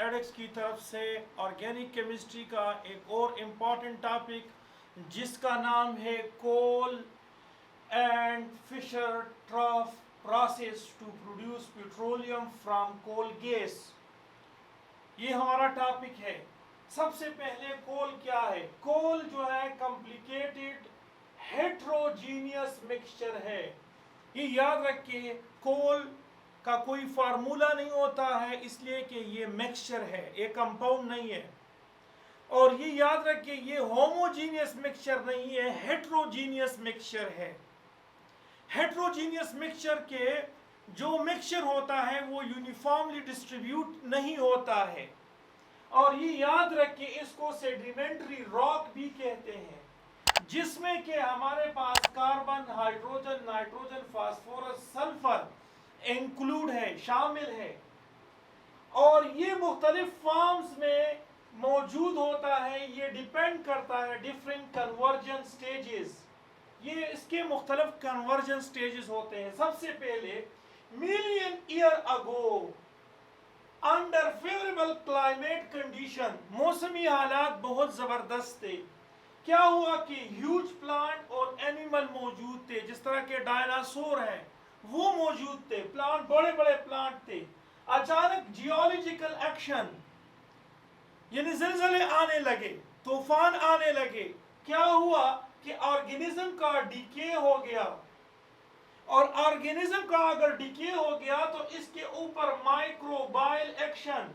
एडेक्स की तरफ से ऑर्गेनिक केमिस्ट्री का एक और इम्पॉर्टेंट टॉपिक जिसका नाम है coal and Fischer Tropsch process to produce petroleum from coal gas. ये हमारा टॉपिक है। सबसे पहले कोल क्या है? कोल जो है कॉम्प्लिकेटेड हेट्रोजीनियस मिक्सचर है। ये याद रखिए, कोल का कोई फार्मूला नहीं होता है, इसलिए कि ये मिक्सचर है, ये कंपाउंड नहीं है। और ये याद रखिए, ये होमोजीनियस मिक्सचर नहीं है, हेट्रोजीनियस मिक्सचर है। हेट्रोजीनियस मिक्सचर के जो मिक्सचर होता है वो यूनिफॉर्मली डिस्ट्रीब्यूट नहीं होता है। और ये याद रखिए, इसको सेडिमेंट्री रॉक भी कहते हैं, जिसमें के हमारे पास carbon, hydrogen, nitrogen, phosphorus, sulphur include है, शामिल है। और ये मुख्तलिफ फॉर्म्स में मौजूद होता है। ये डिपेंड करता है डिफरेंट कन्वर्जन स्टेजेस। ये इसके मुख्तलिफ कन्वर्जन स्टेजेस होते हैं। सबसे पहले million year ago under favourable climate condition, मौसमी हालात बहुत जबरदस्त थे। क्या हुआ कि ह्यूज प्लांट और एनिमल मौजूद थे, जिस तरह के डायनासोर हैं वो मौजूद थे, प्लांट, बड़े बड़े प्लांट थे। अचानक जियोलॉजिकल एक्शन यानी ज़िलज़ले आने लगे, तूफान आने लगे। क्या हुआ कि ऑर्गेनिज्म का डीके हो गया, और ऑर्गेनिज्म का अगर डीके हो गया तो इसके ऊपर माइक्रोबायल एक्शन,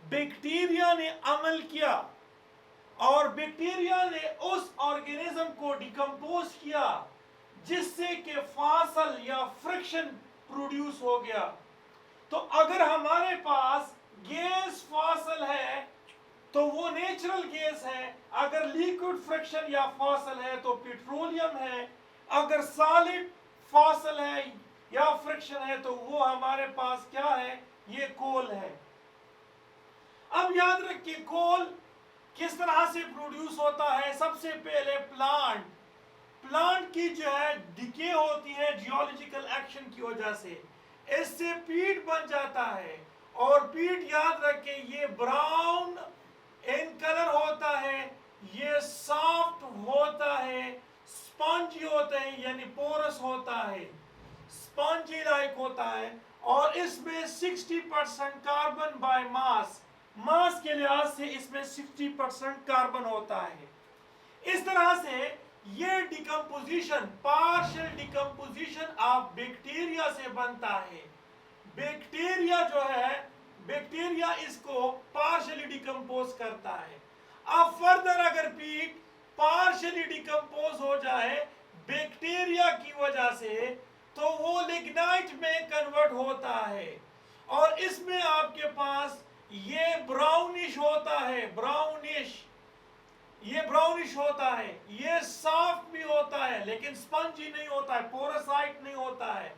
बैक्टीरिया ने अमल किया, और बैक्टीरिया ने उस ऑर्गेनिज्म को डिकम्पोज किया, जिससे कि फासल या फ्रिक्शन प्रोड्यूस हो गया। तो अगर हमारे पास गैस फासल है तो वो नेचुरल गैस है, अगर लिक्विड फ्रिक्शन या फासल है तो पेट्रोलियम है, अगर सॉलिड फासल है या फ्रिक्शन है तो वो हमारे पास क्या है? ये कोल है। अब याद रखिए, कोल किस तरह से प्रोड्यूस होता है। सबसे पहले प्लांट की जो है डिके होती है जियोलॉजिकल एक्शन की वजह से, इससे पीट बन जाता है। और पीट याद रखें, ये ब्राउन इन कलर होता है, ये सॉफ्ट होता है, स्पंजी होता है, यानी पोरस होता है, स्पंजी लाइक होता है। और इसमें 60% कार्बन बाय मास के लिहाज से इसमें 60% कार्बन होता है। इस तरह से ये decomposition, partial decomposition of bacteria से बनता है। बैक्टीरिया जो है, बैक्टीरिया इसको पार्शियली डिकम्पोज करता है। अब फर्दर अगर पीट पार्शियली डिकम्पोज हो जाए बैक्टीरिया की वजह से, तो वो लिग्नाइट में कन्वर्ट होता है, और इसमें आपके पास ये ब्राउनिश होता है, ये ब्राउनिश होता है, ये सॉफ्ट भी होता है लेकिन स्पंजी नहीं होता है, पोरसाइट नहीं होता है।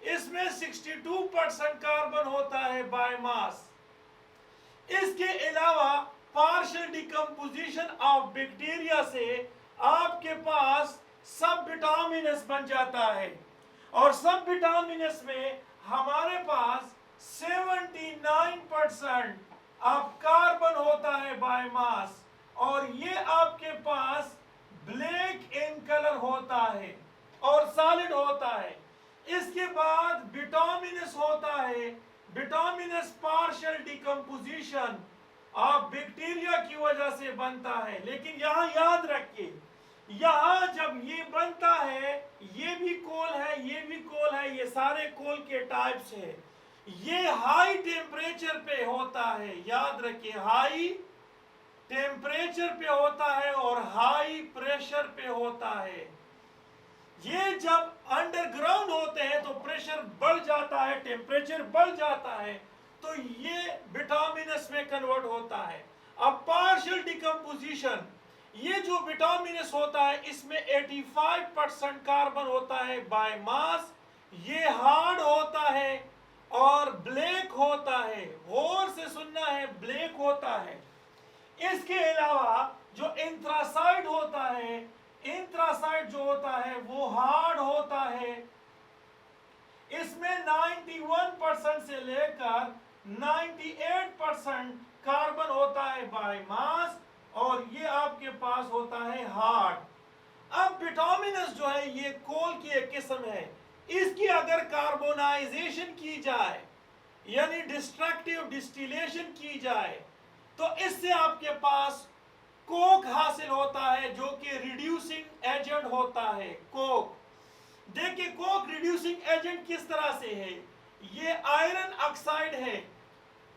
इसमें 62% कार्बन होता है बाय मास। इसके अलावा पार्शियल डिकम्पोजिशन ऑफ बैक्टीरिया से आपके पास सब विटामिनस बन जाता है, और सब विटामिनस में हमारे पास 79% ऑफ कार्बन होता है बाय मास, और ये आपके पास ब्लैक इन कलर होता है और सॉलिड होता है। इसके बाद विटामिनस होता है, vitamins partial decomposition of bacteria की वजह से बनता है। लेकिन यहाँ याद रखिए, यहाँ जब ये बनता है, ये भी कोल है, ये भी कोल है, ये सारे कोल के टाइप्स है। ये हाई टेम्परेचर पे होता है, याद रखिए, हाई टेम्परेचर पे होता है और हाई प्रेशर पे होता है। ये जब अंडरग्राउंड होते हैं तो प्रेशर बढ़ जाता है, टेम्परेचर बढ़ जाता है, तो ये विटामिनस में कन्वर्ट होता है। अब पार्शियल डिकम्पोजिशन, ये जो विटामिनस होता है इसमें 85% कार्बन होता है बाय मास, ये हार्ड होता है और ब्लैक होता है, गौर से सुनना है, ब्लैक होता है। इसके अलावा जो एंथ्रासाइड होता है, एंथ्रासाइड जो होता है वो हार्ड होता है। इसमें 91% से लेकर 98% कार्बन होता है बाय मास और ये आपके पास होता है हार्ड। अब बिटुमिनस जो है ये कोल की एक किस्म है, इसकी अगर कार्बोनाइजेशन की जाए यानी डिस्ट्रक्टिव डिस्टिलेशन की जाए तो इससे आपके पास कोक हासिल होता है जो कि रिड्यूसिंग एजेंट होता है। कोक, देखिए कोक रिड्यूसिंग एजेंट किस तरह से है, ये आयरन ऑक्साइड है।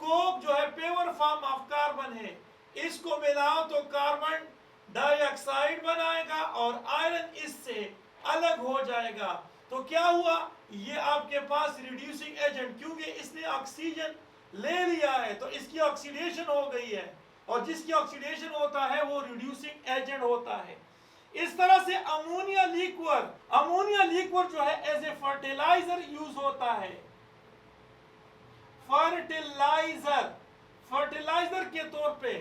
कोक जो है प्योर फॉर्म ऑफ कार्बन है, इसको मिलाओ तो कार्बन डाइऑक्साइड बनाएगा और आयरन इससे अलग हो जाएगा। तो क्या हुआ, ये आपके पास रिड्यूसिंग एजेंट, क्योंकि इसने ऑक्सीजन ले लिया है तो इसकी ऑक्सीडेशन हो गई है, और जिसकी ऑक्सीडेशन होता है वो रिड्यूसिंग एजेंट होता है। इस तरह से अमोनिया लिक्वर जो है एज ए फर्टिलाइजर यूज होता है, फर्टिलाइजर के तौर पे।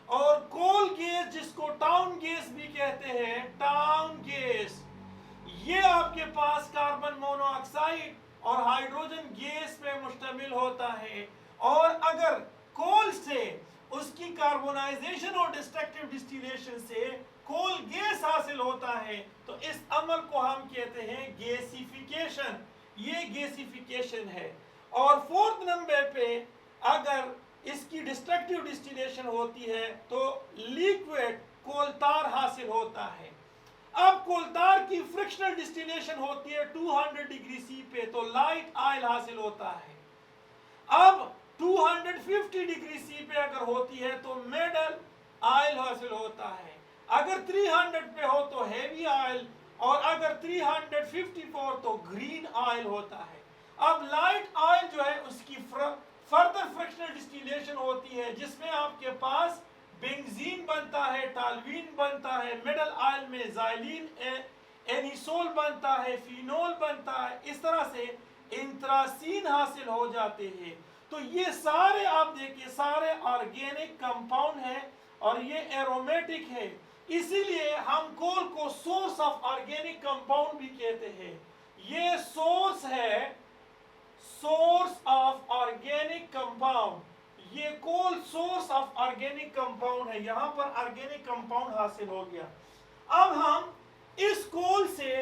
और कोल गैस जिसको टाउन गैस भी कहते हैं, टाउन गैस, ये आपके पास कार्बन मोनोऑक्साइड और हाइड्रोजन गैस पे मुश्तमिल होता है। और अगर कोल से उसकी कार्बोनाइजेशन और डिस्ट्रक्टिव डिस्टिलेशन से कोल गैस हासिल होता है तो इस अमल को हम कहते हैं गैसिफिकेशन। ये गैसिफिकेशन है। और फोर्थ नंबर पे अगर इसकी डिस्ट्रक्टिव डिस्टिलेशन होती है तो लिक्विड कोलतार हासिल होता है। अब कोलतार की फ्रिक्शनल डिस्टिलेशन होती है 200 डिग्री सी पे, तो लाइट ऑयल हासिल होता है। अब 250 डिग्री सी पे अगर होती है तो मिडल ऑयल हासिल होता है। अगर 300 पे हो तो हेवी ऑयल, और अगर 354 तो ग्रीन ऑयल होता है। अब लाइट ऑयल जो है उसकी फर्दर फ्रिक्शनल डिस्टिलेशन होती है जिसमें आपके पास बेंजीन बनता है, टालवीन बनता है, मिडल ऑयल में ज़ाइलिन एनिसोल बनता है, फिनोल बनता है, इस तरह से इंथ्रासीन हासिल हो जाते हैं। तो ये सारे आप देखिए सारे ऑर्गेनिक कंपाउंड हैं और ये एरोमेटिक है, इसीलिए हम कोल को सोर्स ऑफ ऑर्गेनिक कंपाउंड भी कहते हैं। ये सोर्स है, सोर्स ऑफ ऑर्गेनिक कंपाउंड, ये कोल सोर्स ऑफ ऑर्गेनिक कंपाउंड है। यहां पर ऑर्गेनिक कंपाउंड हासिल हो गया। अब हम इस कोल से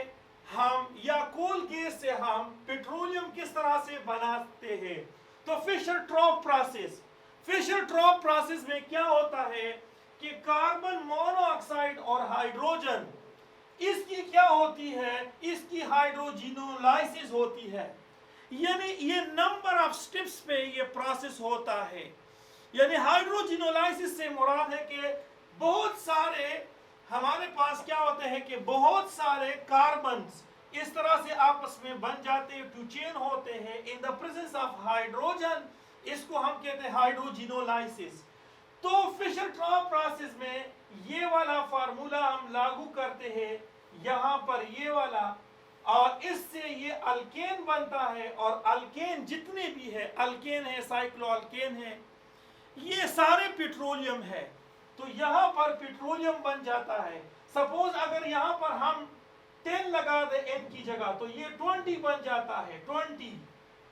हम या कोल गैस से हम पेट्रोलियम किस तरह से बनाते हैं, तो फिशर ट्रॉप प्रोसेस। फिशर ट्रॉप प्रोसेस में क्या होता है कि कार्बन मोनोऑक्साइड और हाइड्रोजन, इसकी क्या होती है, इसकी हाइड्रोजिनोलाइसिस होती है। यानी ये नंबर ऑफ स्टेप्स पे ये प्रोसेस होता है। यानी हाइड्रोजिनोलाइसिस से मुराद है कि बहुत सारे हमारे पास क्या होते हैं कि बहुत सारे कार्बन्स इस तरह से आपस में बन जाते हैं, टू चेन होते हैं इन द प्रेजेंस ऑफ हाइड्रोजन, इसको हम कहते हैं हाइड्रोजिनोलाइसिस। तो फिशर ट्रॉप प्रोसेस में ये वाला फार्मूला हम लागू करते हैं यहाँ पर, ये वाला, और इससे ये अल्केन बनता है। और अल्केन जितने भी है, अल्केन है, साइक्लोअल्केन है, ये सारे पेट्रोलियम है। तो यहाँ पर पेट्रोलियम बन जाता है। सपोज अगर यहाँ पर हम 10 लगा दे n की जगह तो ये 20 बन जाता है।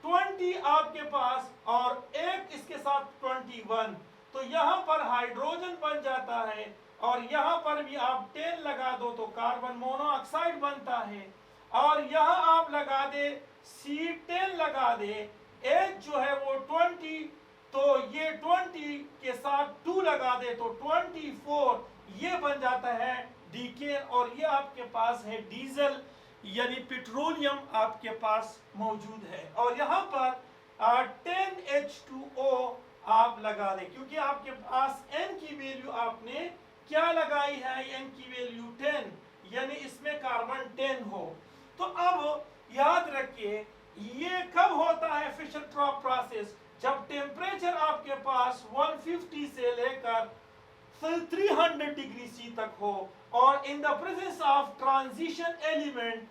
20 आपके पास और एक इसके साथ 21, तो यहाँ पर हाइड्रोजन बन जाता है। और यहाँ पर भी आप 10 लगा दो तो कार्बन मोनोऑक्साइड बनता है। और यहाँ आप लगा दे C10 लगा दे, H जो है वो 20, तो ये 20 के साथ 2 लगा दे तो 24, ये बन जाता है डीकेन। और ये आपके पास है डीजल, यानी पेट्रोलियम आपके पास मौजूद है। और यहाँ पर 10H2O आप लगा दें, क्योंकि आपके पास n की वैल्यू आपने क्या लगाई है, n की वैल्यू 10, यानी इसमें कार्बन 10 हो। तो अब याद रखिए ये कब होता है फिशर ट्रॉप प्रोसेस, जब टेम्परेचर आपके पास 150 से लेकर 300 डिग्री सी तक हो, और in the presence of transition element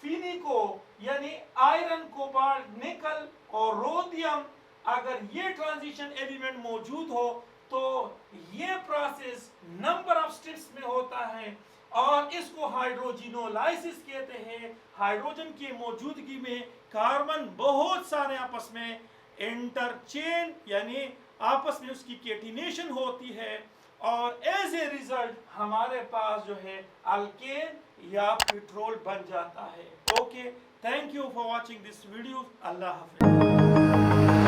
फिनिको यानी आयरन, कोबाल्ट, निकल और रोडियम, अगर ये ट्रांजिशन एलिमेंट मौजूद हो तो ये प्रोसेस नंबर ऑफ स्टेप्स में होता है और इसको हाइड्रोजिनोलाइसिस कहते हैं। हाइड्रोजन की मौजूदगी में कार्बन बहुत सारे आपस में इंटरचेंज यानी आपस में उसकी केटिनेशन होती है और एज ए रिजल्ट हमारे पास जो है अल्केन या पेट्रोल बन जाता है। Okay, thank you for watching this video. अल्लाह हाफिज़।